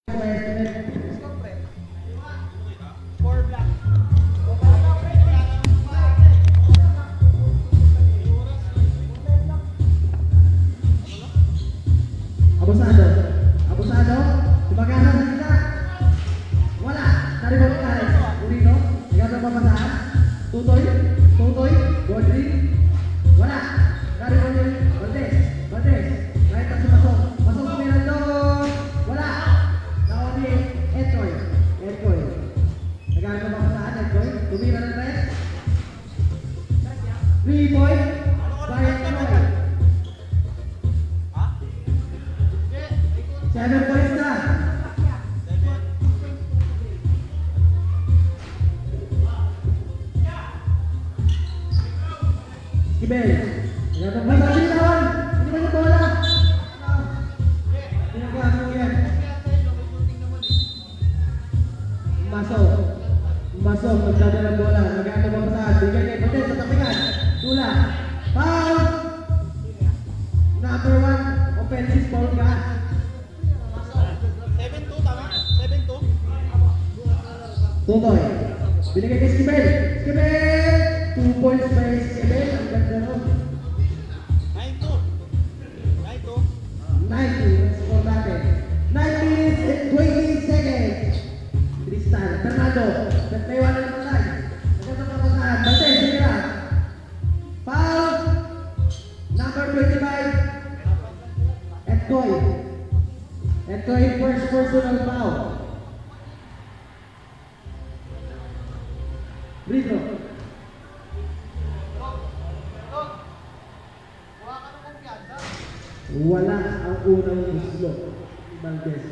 Abusado. Abusado. Kebakaran kita. Wala. Cari balik tarik. Urino. Tiga pemasahan. Tutoy. Tutoy. Bodri. Wala. Cari balik. Baldes. Baldes. Lain tak masuk. Masuk ke Mirando. Wala. Lawan di Edcoy. Edcoy. Negara pemasahan Edcoy. Tumira dan Red. 3 point. By Edcoy. 7 points na. Kibel. Nagtatang ba sa sinawan? Hindi ba yung bola? Pinagano yan. Masok. Masok. Magdadala ng bola. Magkano ba saan? Bigay kay Patel sa tapingan. Tula. Foul! Number 1. Offensive foul ka. Tutoy. Binigay kay Skibel. Skibel! 2 points by Skibel. Ang ganda ron. 90. Score natin. 9 minutes and 20 seconds. Tristan. Fernando. Nagtaiwan na ng patay. Nagkatang papasahan. Bante. Sira. Foul. Number 25. Edcoy. Edcoy first personal foul. Rito. Wala ang unang islo. Valdez.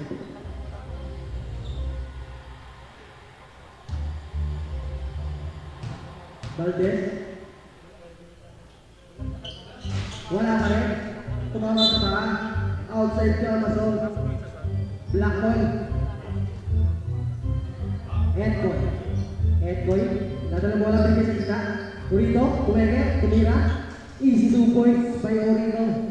Valdez. Wala ka rin. Tumama sa baka. Outside ka masol. Black ball. Edcoy. Edcoy. Dadala bola bigay sa kita. Urito, kumenge, tumira. Easy 2 points by Urito.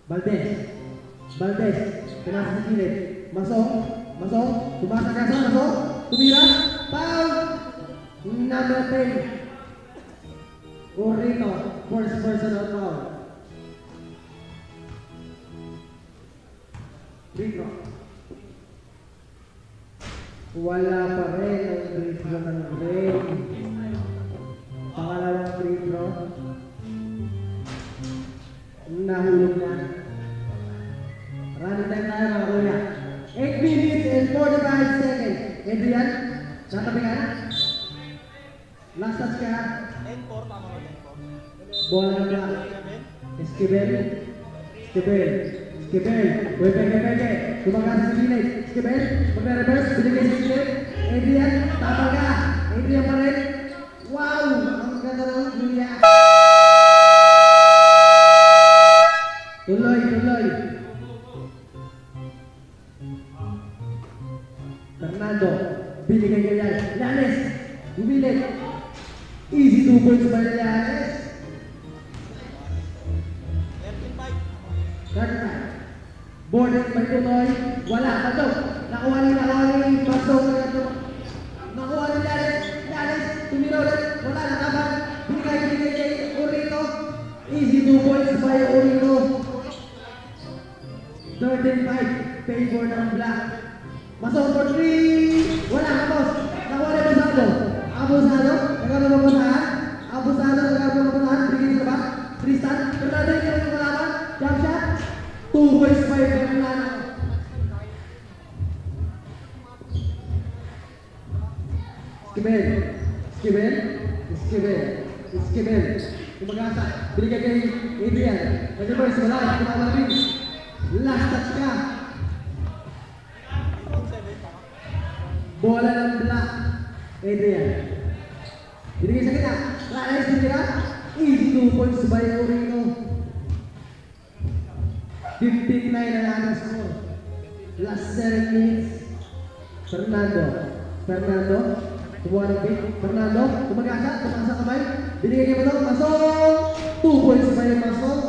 Valdez. Valdez. Pinasa sa kilid. Masok. Masok. Tumasa ka sa masok. Tumira. Foul. Number 10. Urito. First personal foul. Rito. Wala pa rin ang free throw ng Gray. Pangalawang free throw. Nahulog na. Running time tayo mga kuya. 8 minutes and 45 seconds. Adrian, natabingan. Last touch ka. Bola na black. Esquivel. Esquivel. Esquivel. Pwede. Tumakas sa gilid. Esquivel. Pagka-reverse. Binigay sa gilid. Adrian. Tapal ka. Adrian pa rin. Wow! Ang ganda ng Julia. Tuloy. Fernando. Binigay ka yan. Llanes. Bumilit. Easy 2 points by Llanes. 35. Border by Tutoy. Wala. Ito. Nakuha ni Pasok. Nakuha ni Llanes. Tumira ulit. Wala. Nakaban. Binigay kay Urito. Easy 2 points by Urito. 35. Favor ng Black. Masok for 3. Wala. Kapos. Nakuha ni Abusado. Abusado. Nagkaroon ng pasahan. Abusado. Nagkaroon ng pasahan. Bigyan ka ba? Tristan. Fernando yung kalaban. Jump shot. 2 points by Fernando. Esquivel. Tumagasa. Binigay kay Adrian. Nag-reverse. Wala. Tumama rin. Last touch ka. Bola ng Black. Adrian. Binigay sa kita. Lalais nila. Easy 2 points by Urino. 59 na lang ang score. Last 7 minutes. Fernando. Kumuha ng pick. Fernando. Tumagasa kamay. Binigay kay Masong. Masong. 2 points by Masong.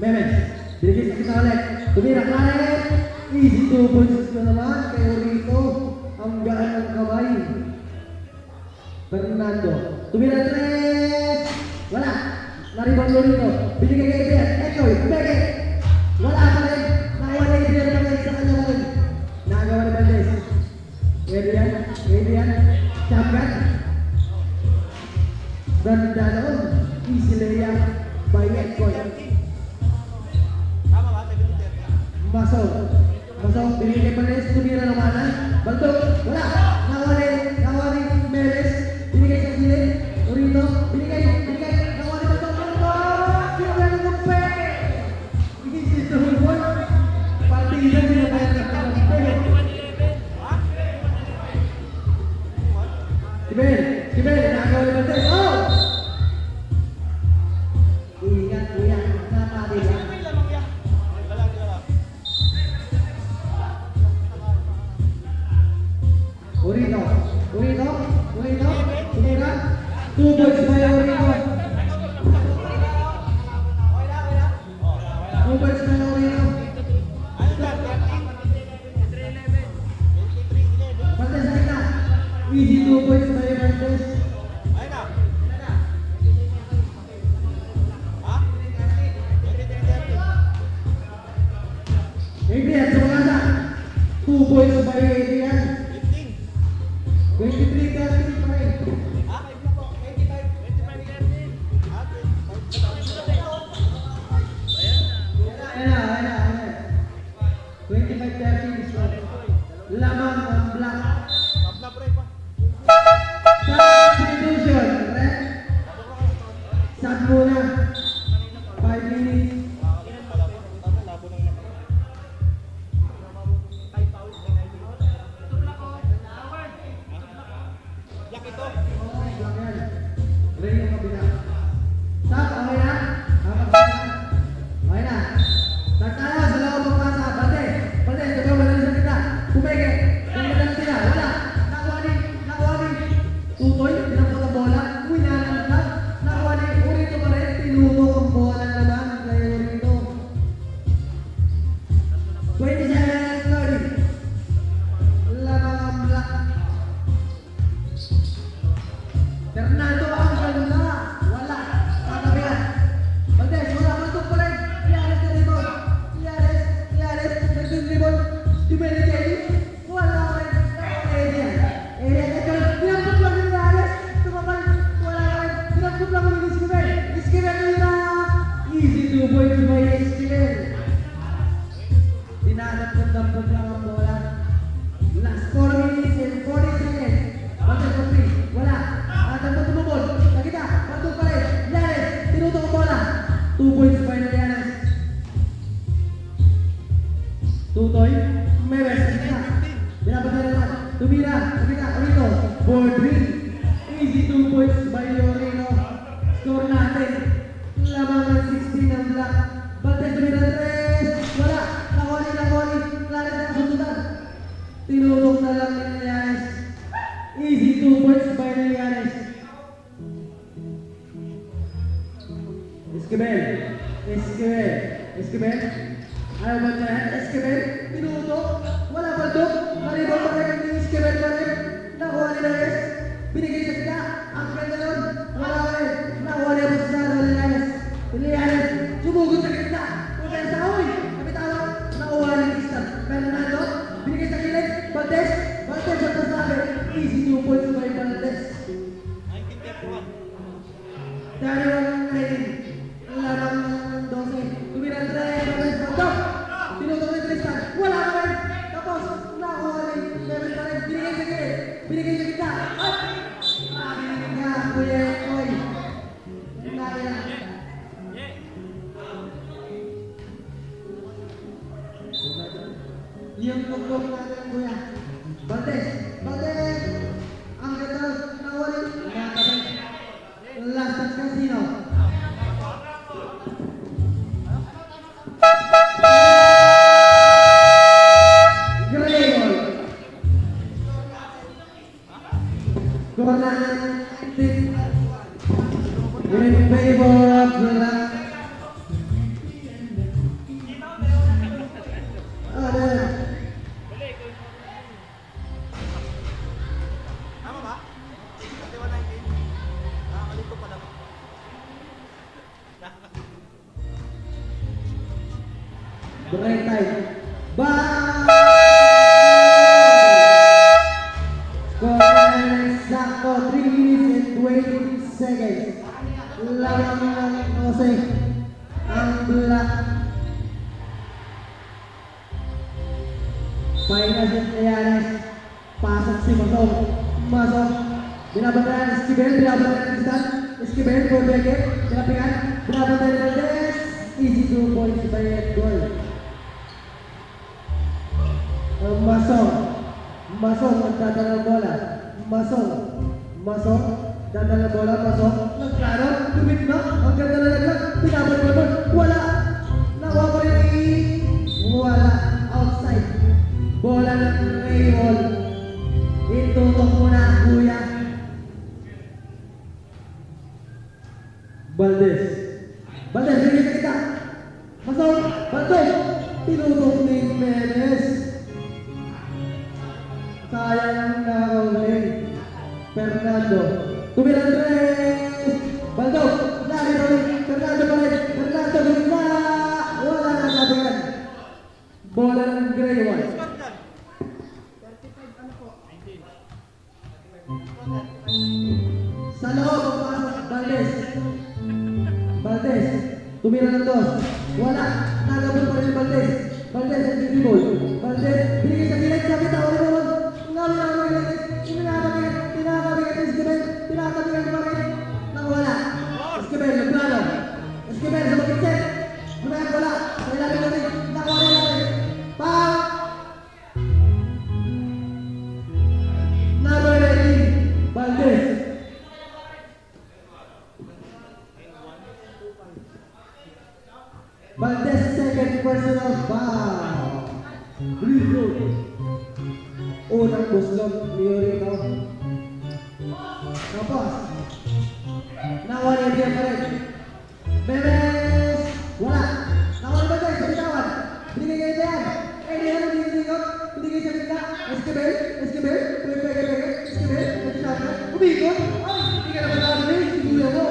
Memes. Binigay sa kita ulit. Tumira, Claret. Easy 2 points na naman kay Orito. Ang gaan ng kamay. Fernando. Tumira 3. Wala. Naribang Orito. Binigay kay Adrian. Ekoy. Beke. Wala pa rin. Nakawa na Adrian pa rin sa kanya pa rin. Nakagawa ni Valdez. Adrian. Champion. Ganda noon. Easy layup by Ekoy. Masong, binigay kay Valdez. Tumira naman na. Baldog. Wala. Nakawa ni Meles. Binigay sa kilid. Orito. Binigay. Nakawa ni Baldog. Binigay ng kampe. Easy 2 points. Partida binabayan ng kampe. Kibel, nakagawa ni Valdez. Oh! Ingat kuya, napati ba? Orito, tumira. 2 points by Orito. 2 points by Orito. Valdez sa kita. Easy 2 points by Valdez. Adrian, sumagasa. 2 points by Adrian. 23-13 pa rin. Ayan na. 25-13 is what? Lamang ang black. Substitution, correct? Sub muna. 5 minutes. Fernando ang ganda. Wala. Tatabihan. Valdez, wala. Mantok pa rin. Yares na ribon. Yares. Nagdun-ribon. Dumeli Kelly. Wala rin. Adrian. Edgar. Pinampot lang yung Yares. Tumabal. Wala rin. Pinampot lang yung Iskibel. Iskibel nila. Easy 2 points by Iskibel. Dinadampot lang ang bola. Last 4 minutes and 40 seconds. Valdez for 3. Wala. Dapat tumubol. Nakita. Patuloy pa rin. Yanes. Tinutok ang bola. 2 points by na Yanes. Tutoy. Memes. Binabat na naman. Tumira. Nakita. Orito. Board 3. Easy 2 points by Orino. Score natin. Lamang ng 16 ng black. Valdez tumira 3. Wala. Nakawali. Claret na kasundutan. Tinutok na lang ni Yanes. Easy 2 points by na Yanes. Esquivel. Ayaw ba niya? Esquivel. Tinutok. Wala Baldog. Maribol pa rin ni Esquivel pa rin. Nakuha ni Yanes. Binigay sa kita. Ang ganda nun. Wala pa rin. Nakuha ni Rosado ni Yanes. Yanes. Sumugod sa kita. Kaya sa uwi. Kapitawag. Nakuha ni Tristan. Fernando. Binigay sa kilid. Valdez ang pasabi. Easy 2 points by Valdez. 31-19. Larang ng 12. Tumira 3. Valdez. Tinutok ni Tristan. Wala pa rin. Tapos, nakuha ni Memes pa rin. Binigay sa kilid. Binigay sa kita. At! Binigay ka, Kuya Ekoy. Naya. Yung tuktok natin, Kuya. Valdez. Ang ganda. Nawali. Last touch Casino. Grayball. Corner. In favor of the Break time. Bye! Score exacto 3 minutes and 20 seconds. Lawan ng Jose. Ang Black. Pahinga si Trianes. Pasok si Masong. Masong. Binabantayan Esquivel. Binabantayan Tristan. Esquivel. Berbeke. Pinapingan. Binabantayan Valdez. Easy 2 points by Edgol. Masong. Masong nagdadala ng bola. Masong. Masong. Dadala ng bola. Masong. Nagklaro. Tumit na. Ang ganda na naglag. Pinabalik mo. Wala. Nakuha ko rin. Wala. Outside. Bola ng Raymond. Itutok mo na, kuya. Valdez. Valdez, bigyan na kita. Masong. Valdez. Tinutok ni Menes. Sayang na ulit. Fernando. Tumira Andres. Baldo. Lagi na ulit. Fernando pa rin. Fernando gitna. Wala na sabihan. Bola ng Gray One. Sa loob ang pasok. Valdez. Valdez. Tumira ng dos. Wala. Nagabot pa rin Valdez. Valdez ang dribble. Valdez. Binigay sa gilid. Sabi tao rin naman. Tinatabigan pa rin. Nawala. Esquivel, nagplano. Esquivel sa magkitset. Lumayan wala. Sa ilalim natin. Nakuha rin natin. Pang! Number 18. Valdez. Valdez second personal foul. Free throw. Unang buslog ni Yorito. Tapos nawala dia pa rin. Memes. Wala. Nawala ba tayo sa bitawan? Binigay kayo dyan. Diyan. Binigay sa bigla. Esquivel. Esquivel. Pwede. Esquivel. Umigot. Ay, hindi ka naman namin. Siguro mo.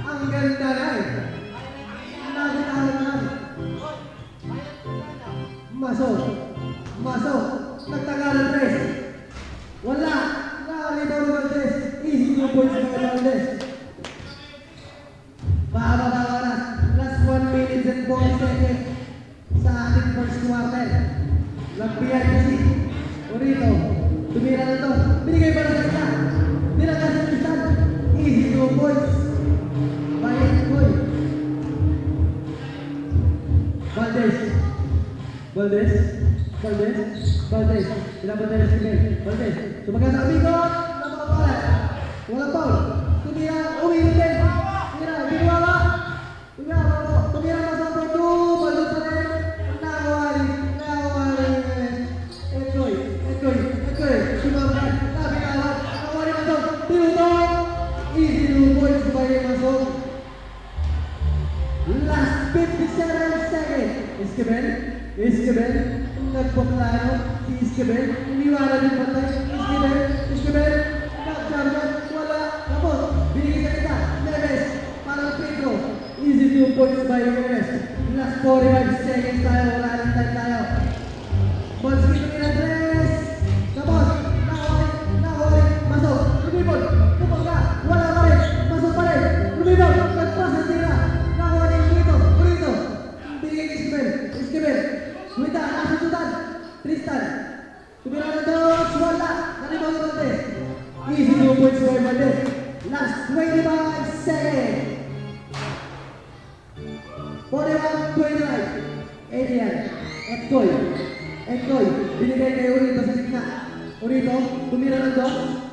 Ang ganda na eh. Nagitahan na. Masok. Nagtagalan press. Wala. Nakalibaw Valdez. Easy 2 points by Valdez. Mahaba na. Last 1 minute and 4 seconds sa ating first quarter. Nagbiyay kasi. Urito. Tumira na to. Binigay pa na sa isa. Nilagay sa Tristan. Easy 2 points by Edgol. Valdez. Pinapunta na si Ben. Valdez. Sumagat sa amigot. Napakapalat. Walang foul. Tumira. Umilit din. Tumira mo. Tumira mo sa pwede. Balot pa rin. Nawali. Edgoy. Sumagat. Nabigawat. Nawali mo ito. Tinutong. Easy 2 points by Masong. Last 57 seconds. Esquivel. Nagpaklaro si Esquivel. Iniwala din patay. Esquivel. Nagjarman. Wala. Tapos. Binigay sa kita. Neves. Parang Pedro. Easy 2 points by Neves. Last 45 seconds tayo. Wala rin tayo. Bonski ni Andres. Tapos. Nakawali. Masok. Lumibol. Tapos ka. Wala pa rin. Masok pa rin. Lumibol. Nagpasa sila. Nakawali. Burrito. Binigay ni Esquivel. Wita, nasa sudan. Tristan. Tumira na dos. Wala. Nalibaw ni Valdez. Easy 2 points by Valdez. Last 25 seconds. 41-29. Adrian. Edgoy. Binigay kay Urito sa gitna. Urito. Tumira na dos.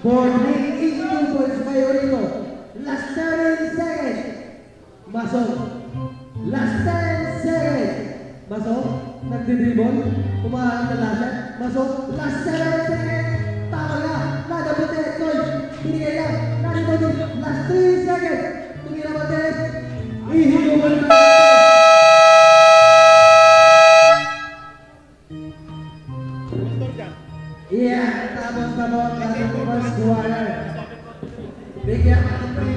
Boarding. Easy 2 points by Urito. Last 30 seconds. Masong. Last 10 seconds. Masok, nagdidribol, kumahan na lahat. Masok, last 7 seconds. Tama na, nadabot na Edgol. Binigay lang, narito din, last 3 seconds. Tumira Valdez. Ihigubol na. Yeah, tapos na mo ang ating first quarter. Bigyan natin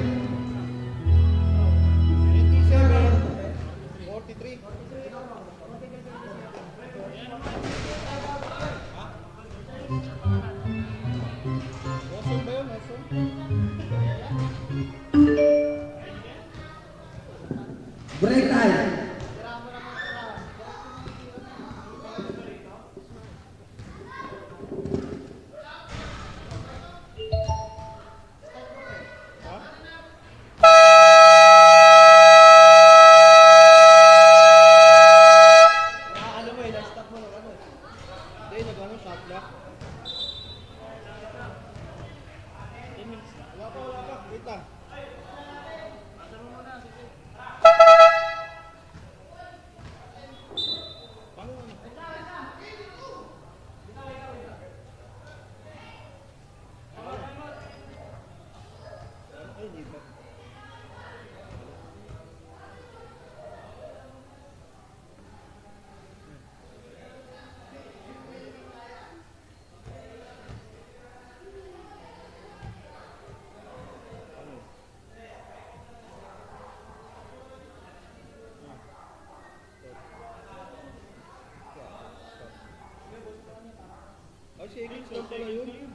Ay, seconds lang pala yun.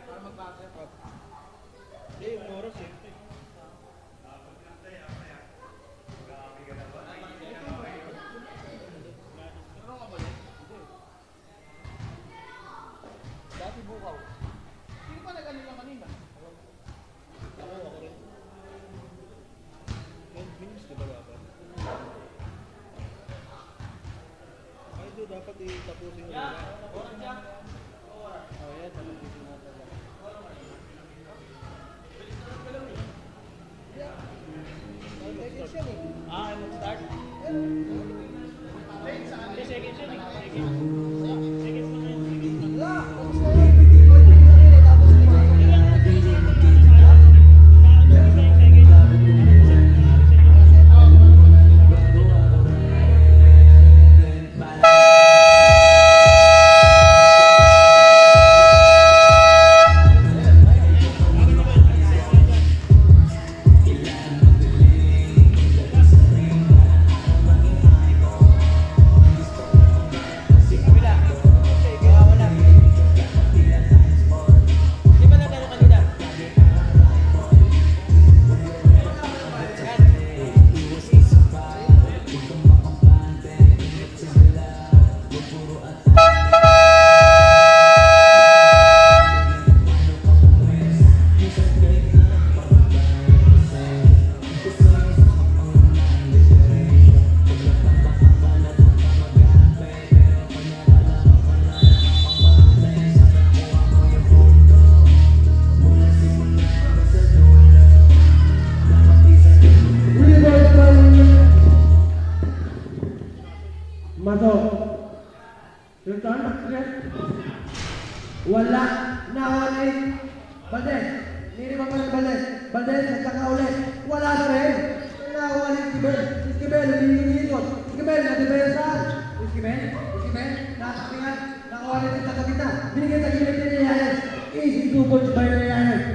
Para mag-back up. Hindi, yung oras eh. Dati bukaw. Sino pa nag-ano lang kanina? Ako rin. 10 minutes, di ba dapat? Ay, ito dapat itapusin mo na. Oh, yan. Tapusin natin. Ah, ano start? Second siya eh. Seconds mo na yun. Masuk. Sultan, wala nawali. Baldes, niri pa pala Baldes. Baldes, nagtaka ulit. Wala na rin. Nawali Iskibel. Iskibel, umiikot. Iskibel, natibersa. Iskibel, nakakapingan. Nakawali din sa kapita. Binigay sa gilid ni Rianes. Easy 2 points by Rianes.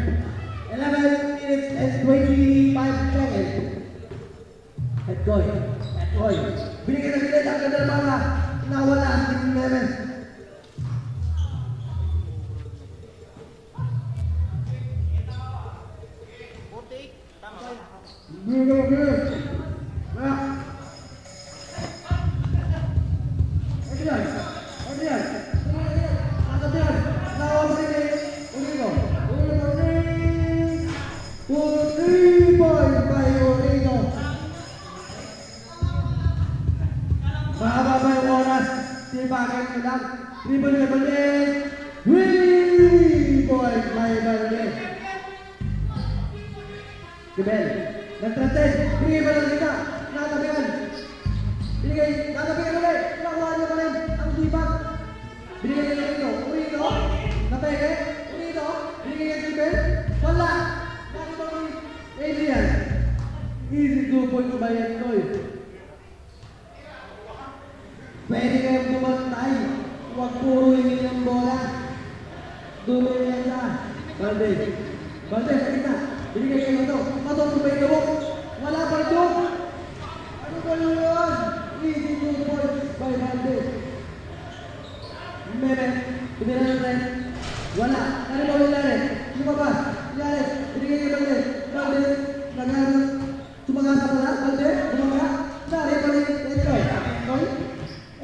11 minutes and 25 seconds. Etoy. Binigyan na sila ang ganda para nawala ang Team 11. Mahaba yung oras, sibagan ko lang. Dribble na balik. Wee! Boy, may balik. Gibel, nagtraten. Binigay ba lang kita? Natabihan. Natabihan ulit. Nakuha niya pa rin ang sibag. Binigay niya ito. Urito. Napeke. Urito. Binigay niya Gibel. Wala. Nakita ko ni Adrian. Easy 2 points by Etoy. Pwede kayong bumantay. Huwag puro yung inyong bola. Dumili yan siya. Balde, sa kita. Binigay kayo ito. Matong kumay ito. Wala pa ito. Ano ba yun? Easy 2 points by Balde. Meme. Tumira ng rin. Wala. Ano ba yung lari? Lumabas. Lari. Binigay kayo Balde. Balde. Nagano. Tumagasa pala. Balde. Tumaga. Lari pa rin.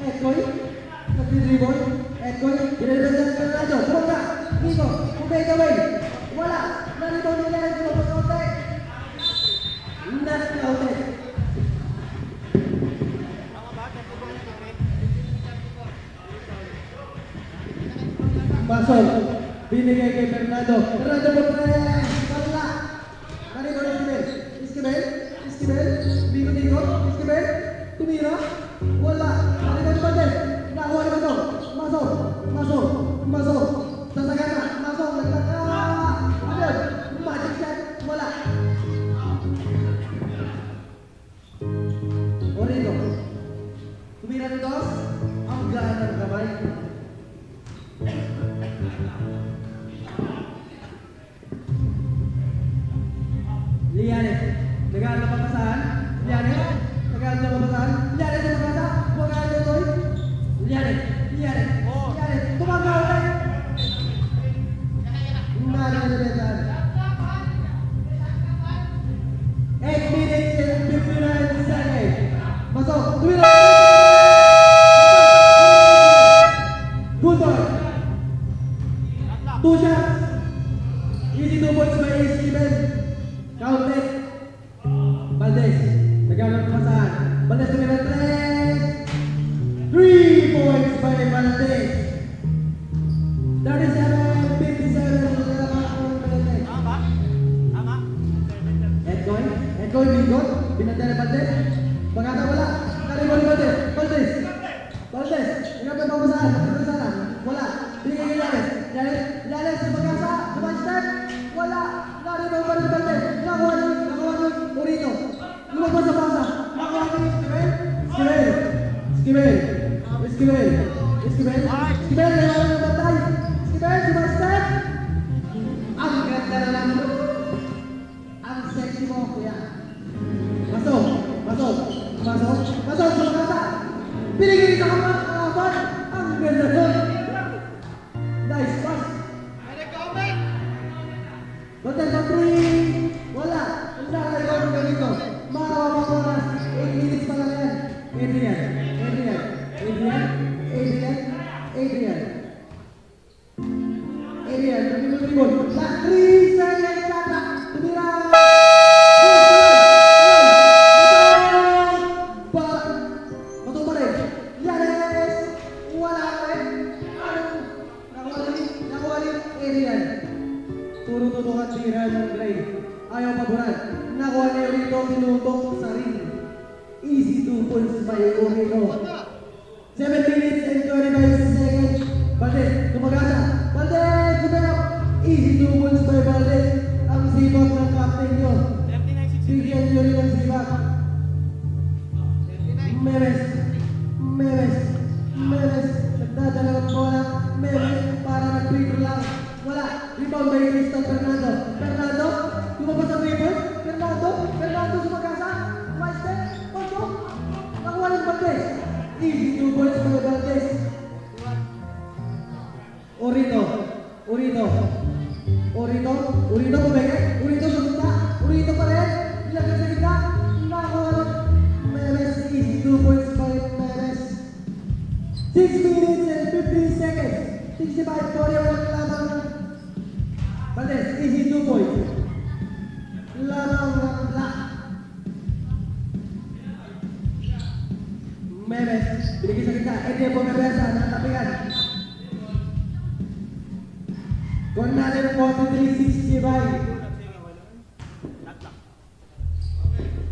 Etoy, nag-dribble, Etoy, binibigyan ka na ito, buka, Nico, kumay gawin, wala, narito nila ito, pag-kaute, nag-kaute. Pasok, binigay kay Fernando Portales, wala, narito na Iskibel, Nico, Iskibel, tumira, wala. Balikan Balde. Nakuha naman ito. Masok. Sasagana. Masok. Nagtaka. Ano? Magic shot. Lianes. Naghahanap ng papasahan. Lianes. Naghahanap ng papasahan. Lianes na magkasa. Kumakain na ito. Lianes. Lianes. Lianes. Tumagaw ulit. Nalalasan. 8 minutes and 59 seconds. Masok. Tumira. Good boy. 2 shots. Easy 2 points by Steven. Counted. Valdez. Naghanap ng pasahan. Valdez tumira 3. 3 points by Valdez. 37-57. Edgoy, Bigot. Pinatay na Valdez. Pagkata wala. Karibol ni Valdez. Valdez. Valdez. Ingat ang papasahan. Papasahan. Wala. Binigay ni Yanes. Yanes. Pagkasa. One step. Wala. Karibol pa rin Valdez. Nakuha ni Urito. Lumabas sa pasa. Nakuha ni Esquivel. Naiwanan ng batay. Esquivel. One step. Ang ganda na lang. Ang sexy mo, kuya. Masok sa mga. Pinigil sa kalaban. Ang ganda nun. Nice pass. Hotel sa 3. Wala. Ang nakaligaw ng ganito. Makawawang oras. 8 minutes pa lang yan. Adrian. Tribun. Last 3 seconds. Kata. Tumira. Turututukan si Ryan Gray. Ayaw paboran. Nakuha niya rito tinutok sa ring. Easy 2 points by Urito. 7 minutes and 25 seconds. Valdez, tumagasa. Valdez, kumero. Easy 2 points by Valdez. Ang sibak ng captain nyo. Bigyan nyo rin ang sibak. Memes. Nagdadala ng bola. Memes para nag-free lang. Wala. Rebound by Cristian Fernando. Lumabas ang dribble. Fernando sumagasa. One step. Pasok. Nakuha ng Valdez. Easy 2 points by Valdez. Urito pumeke. Urito sa gitna. Urito pa rin. Ilagay sa gitna. Nakuha ng Memes. Easy 2 points by Memes. 6 minutes and 15 seconds. 65-40 walang lamang ng Valdez, easy 2 points. Lamang ng black. Memes, binigay sa kita. Edi po Mebesa, nakatapigan. Gone natin 43-65.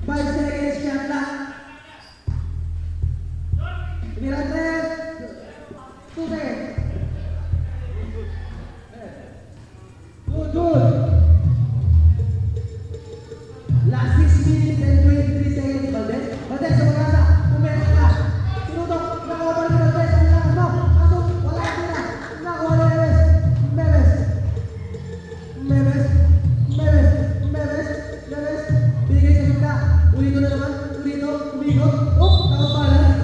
5 seconds, shot clock. Tumira 3. 2 seconds. Good. Last 6 minutes and 23 seconds, Valdez. Valdez, sa magkasa. Pumesa ka. Sinutok. Nakuha pa rin Valdez. Ang lakas mo. Pasok. Wala ka na. Nakuha ni Memes. Binigay sa gitna. Urito na naman. Umigot. Nakapalan.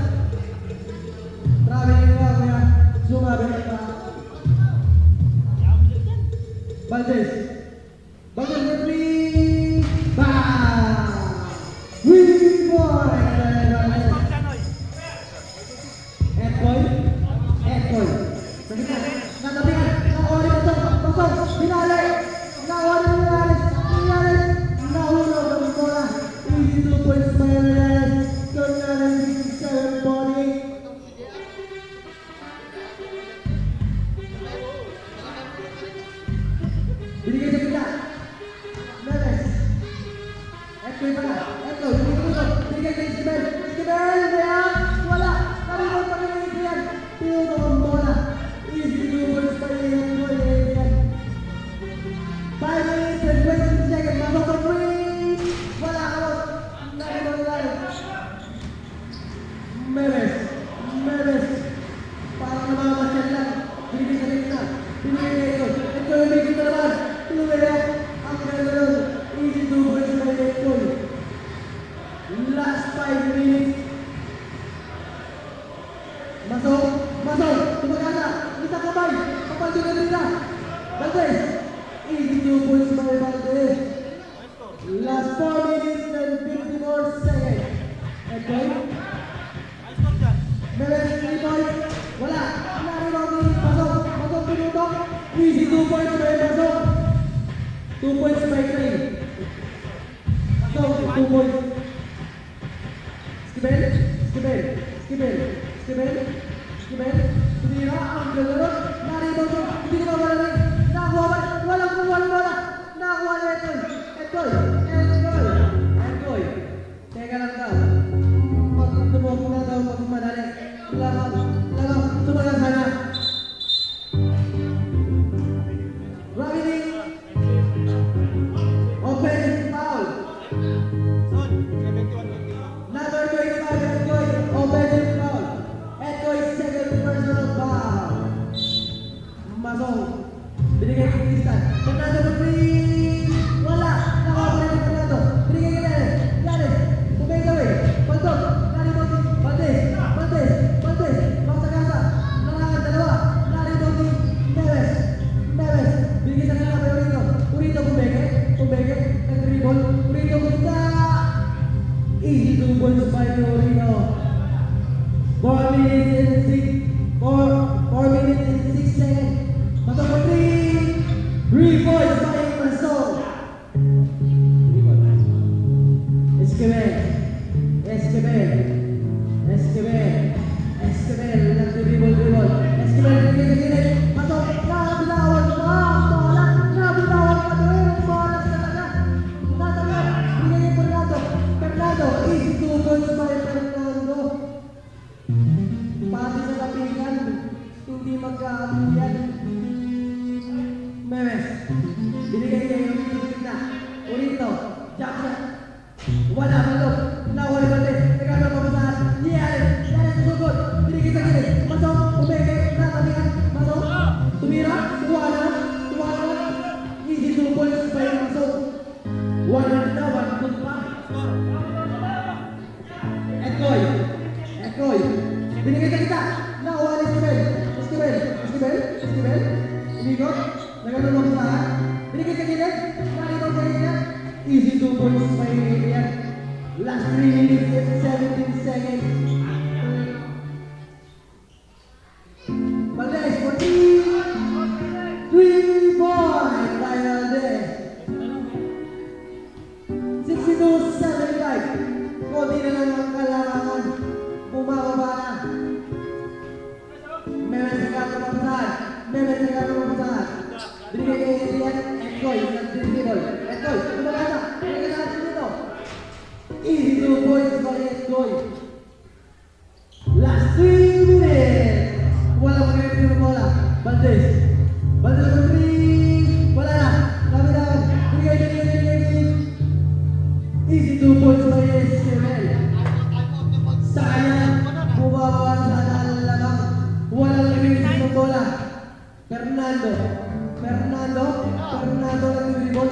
Grabe yung nga, kuya. Sumabi ka. Valdez with 3. Bang! Winning point! Edgoy. Sa gitna. Natabihan. Nakuha rin ito. Pasok. Binali. Nakuha rin Milanes. Nahulog ang bola. Easy 2 points by Milanes. Tornado 67-40. Binigay sa kita. Memes. Edgoy pa na. Binigay kay Esquivel. Wala. Karibol pa rin ng Adrian. Pinutok ang bola. Easy 2 points pa rin ang Adrian. 5 minutes and 20 seconds. Masok ang 3. Wala ka mo. Memes. Parang namamasyan lang. Binigay sa kita. Binigay na ito. Edgoy, umigit na naman. Tumira ang Easy 2 points by 2 points. Skibel, Skibel, Skibel, Skibel, Skibel. Tumira ang galero. Narito ko. Hindi ko mawala rin. Nakuha ba? Walang bola. Nakuha na Etoy. Etoy. Teka lang daw. Magtubok na daw magmadali. Lagaw. Tumagal sana. Ravini. Offensive foul. Number 25, Etoy. Offensive foul. Etoy, second personal foul. Masong. Binigay kay Tristan. Fernando for three. Wala. Nakakuha ni Fernando. Binigay kay Yanis. Tumigawin. Paldog. Lari Boti. Baldes. Magsagasa. Larangan dalawa. Lari Boti. Neves. Binigay sa kanila kay Urito. Urito Kumbege. Nag-dribble. Urito Kumbege. Easy 2 points by Urito. 4 minutes and 6 seconds. Matong for 3 points by Masong. Esquivel, nag-dribble. Esquivel, gilid. Masong, nabitawan pa doon. Bola sa taga. Binigay Fernando, easy 2 points by Fernando. Pati sa lapingan, hindi magkakabuyan. Memes, binigay niya yung Urito, Jackson. Wala Balog, nawala Baldes, nagkakaroon pa basahan. Yanis susugod, binigay sa gilid. Masong, umeke, natabihan. Masong, tumira, tuwala. Easy 2 points by Masong. 1 na 1 good pa. Etoy, binigay sa kita. Nakuha ni Skibel. Inigot, nagkakaroon pa basahan. Binigay sa gilid, nakita sa gilid. Easy 2 points by Adrian. Last 3 minutes and 17 seconds. Baldes for 3 points by Baldes. 62-75. Konti na lang ang kailangan. Bumababa na. Memes nagkakaroon pa basahan. Binigay kay Adrian. Etoy, nag-dribble. Etoy, tumagana. Binigay natin dito. Easy 2 points by Etoy. Last 3 minutes. Wala magalit yung bola. Baldes for 3. Wala na. Laban. Binigay. Easy 2 points by Esquivel. Sayang. Bumaba sa lalabang. Walang magalit yung bola. Fernando nag-dribble.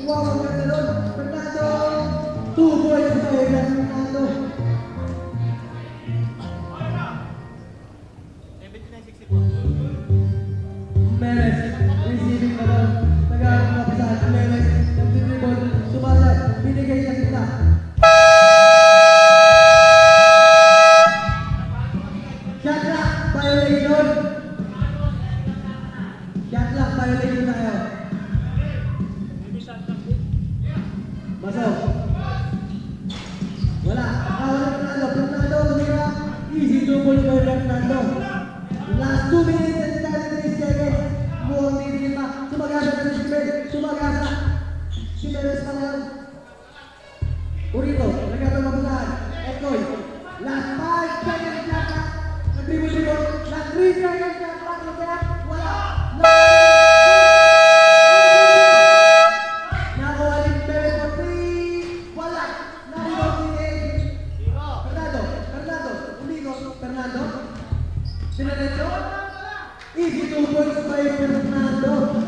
Wow, maganda doon. Fernando, 2 points by Fernando. Memes, receiving na doon. Nag-aaral na pasahan. Memes, nag-dribble. Sumasad, binigay sa kita. Shot clock violation tayo. Masok. Wala. Fernando, tumira. Easy 2 points by Fernando. Last 2 minutes and 33 seconds. Mukhang hindi pa. Sumagasa na si Skibel. Si Memes pa lang. Urito, nagkataon mabusahan. Etoy. Last 5 seconds na ka. Nag-dribble. Last 3 seconds na ka. Wala. Easy 2 points by Fernando.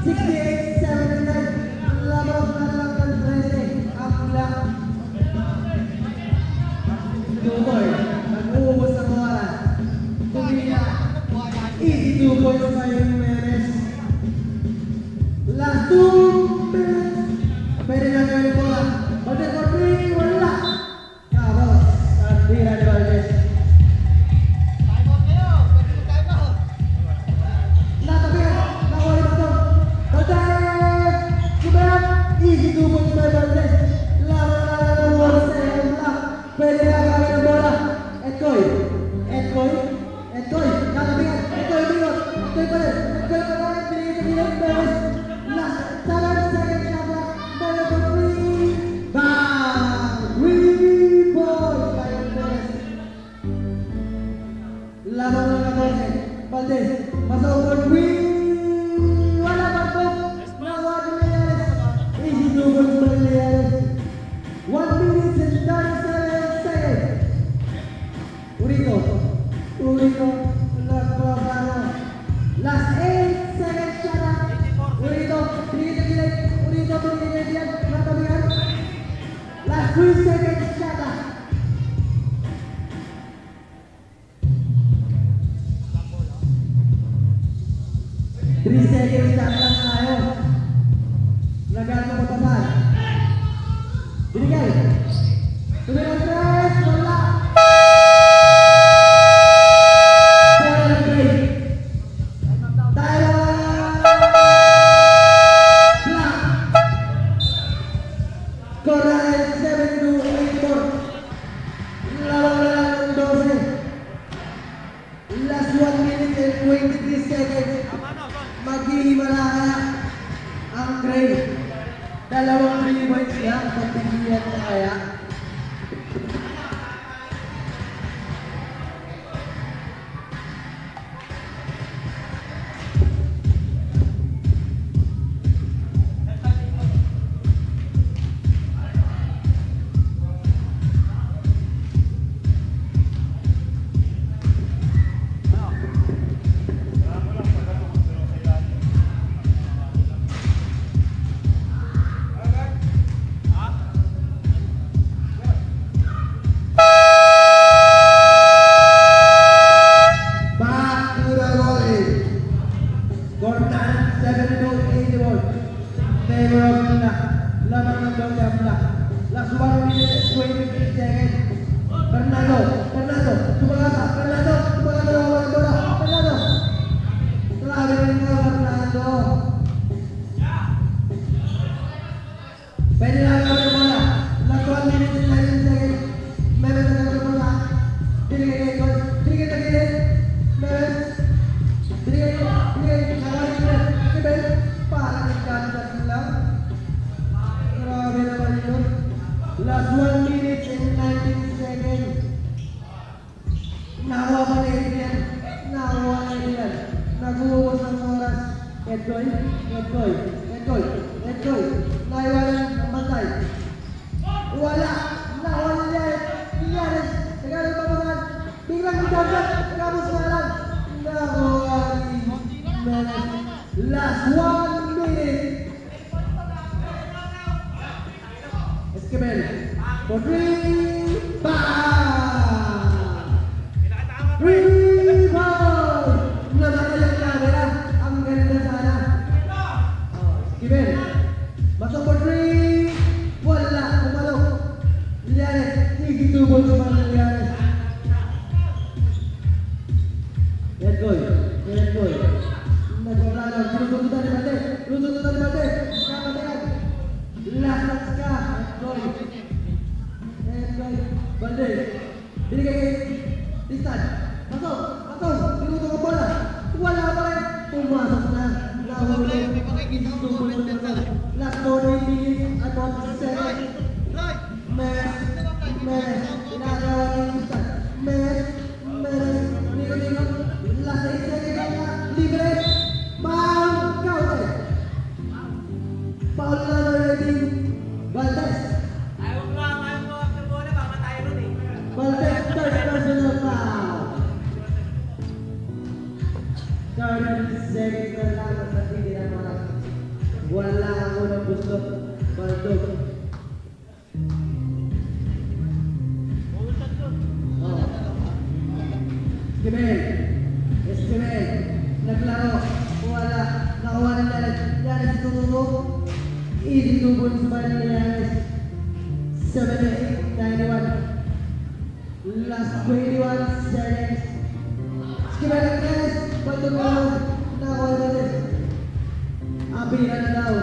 68-79. Labang na lang ng 13. Ang lang. Dalawang 3 points lang. Pagpilihan na kaya. Back to the volley. Score time 72-81. Favor of Mula. Lamang ng Dongga Mula. Last 1 minute 23 seconds. Fernando. Tumagasa. Fernando. Nawawala bola. Fernando. Grabe rin ka, Fernando. Pwede lang kami bola. Last 1 minute 19 seconds. Meron na kami bola. Binigay kay Gol. Binigay na kay Meron. Binigay. Nakawin ko. Kibel. Parang nagkakalat lang. Grabe naman yun. Last 1 minute and 19 seconds. Nakuha pa na yan. Nag-uubos ang oras. Edgoy. Naiwanan ang bantay. Wala. Nakuha na yan. Yanis. Nagkaroon pa mga. Biglang nagkagat. Nagkabos na lang. Nakuha ni Menes. Last 1 minute. Esquivel. For 3. Bang! 3 ball! Namatay ang camera. Ang ganda sana. Esquivel. Masok for 3. Wala. Kumalo. Lianes. Igitubol sa mga Lianes. Edgoy. Nagpaplano. Sinusundutan ni Bate. Kapatayan. Lakas ka. Edgoy. Balde. Binigay kay Tristan. Masok. Sinusunod ang bola. Wala pa rin. Pumasok na. Nahulog. Igitubol sa mga. Last 40 minutes at 1 second. Menes. Inagawa ni Tristan. Menes. Ligo. Last 8 seconds na. Libre. Paul na rating. Valdez. Ayaw mo after bola, baka tayo ron eh. Valdez, third personal foul. 30 seconds na lang at natitira mga. Wala ako ng gusto. Baldog. Esquivel. Naglaro. Wala. Nakuha ng Yanis tutulog. Easy to win sa bayan ni Yanis. 78-91. Last 21 seconds. Esquivel ang Yanis. Baldog na. Nakuha ng Yanis. Abira na daw.